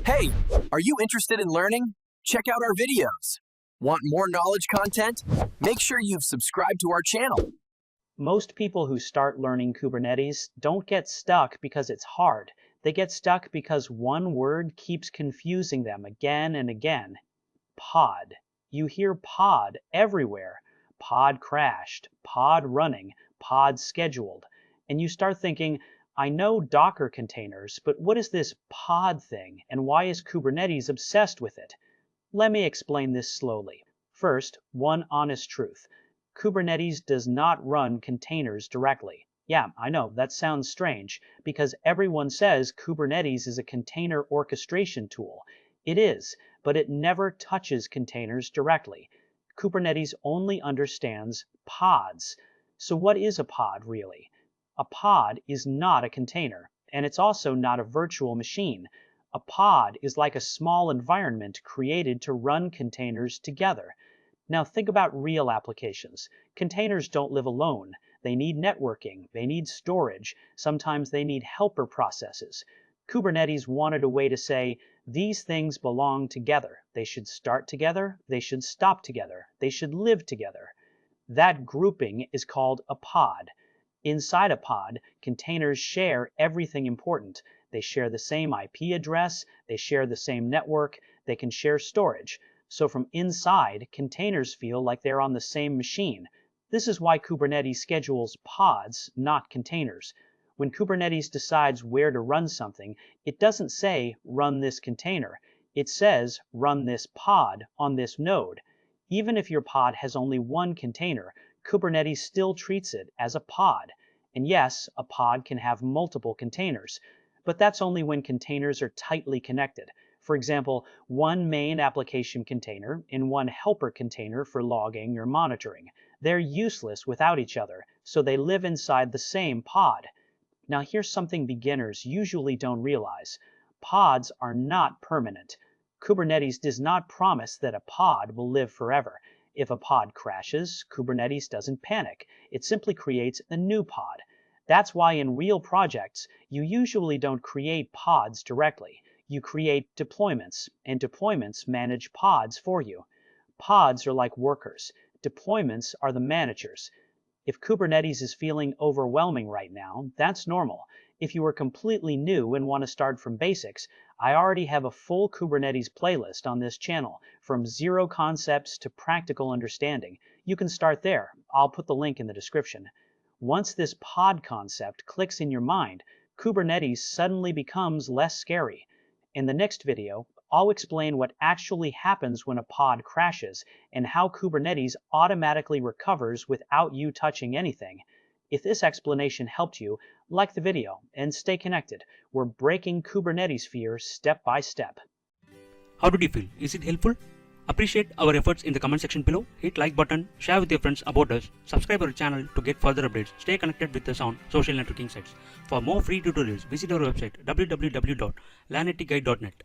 Hey, are you interested in learning? Check out our videos. Want more knowledge content? Make sure you've subscribed to our channel. Most people who start learning Kubernetes don't get stuck because it's hard. They get stuck because one word keeps confusing them again and again. Pod. You hear pod everywhere. Pod crashed, pod running, pod scheduled. And you start thinking, I know Docker containers, but what is this pod thing, and why is Kubernetes obsessed with it? Let me explain this slowly. First, one honest truth. Kubernetes does not run containers directly. Yeah, I know, that sounds strange, because everyone says Kubernetes is a container orchestration tool. It is, but it never touches containers directly. Kubernetes only understands pods. So what is a pod, really? A pod is not a container, and it's also not a virtual machine. A pod is like a small environment created to run containers together. Now think about real applications. Containers don't live alone. They need networking, they need storage, sometimes they need helper processes. Kubernetes wanted a way to say, these things belong together. They should start together, they should stop together, they should live together. That grouping is called a pod. Inside a pod, containers share everything important. They share the same IP address, they share the same network, they can share storage. So from inside, containers feel like they're on the same machine. This is why Kubernetes schedules pods, not containers. When Kubernetes decides where to run something, it doesn't say, run this container. It says, run this pod on this node. Even if your pod has only one container, Kubernetes still treats it as a pod. And yes, a pod can have multiple containers, but that's only when containers are tightly connected. For example, one main application container and one helper container for logging or monitoring. They're useless without each other, so they live inside the same pod. Now here's something beginners usually don't realize. Pods are not permanent. Kubernetes does not promise that a pod will live forever. If a pod crashes, Kubernetes doesn't panic. It simply creates a new pod. That's why in real projects, you usually don't create pods directly. You create deployments, and deployments manage pods for you. Pods are like workers. Deployments are the managers. If Kubernetes is feeling overwhelming right now, that's normal. If you are completely new and want to start from basics, I already have a full Kubernetes playlist on this channel, from zero concepts to practical understanding. You can start there. I'll put the link in the description. Once this pod concept clicks in your mind, Kubernetes suddenly becomes less scary. In the next video, I'll explain what actually happens when a pod crashes and how Kubernetes automatically recovers without you touching anything. If this explanation helped you, like the video and stay connected. We're breaking Kubernetes fear step by step. How did you feel? Is it helpful? Appreciate our efforts in the comment section below. Hit like button, share with your friends about us, subscribe our channel to get further updates. Stay connected with us on social networking sites. For more free tutorials, visit our website www.lanetguide.net.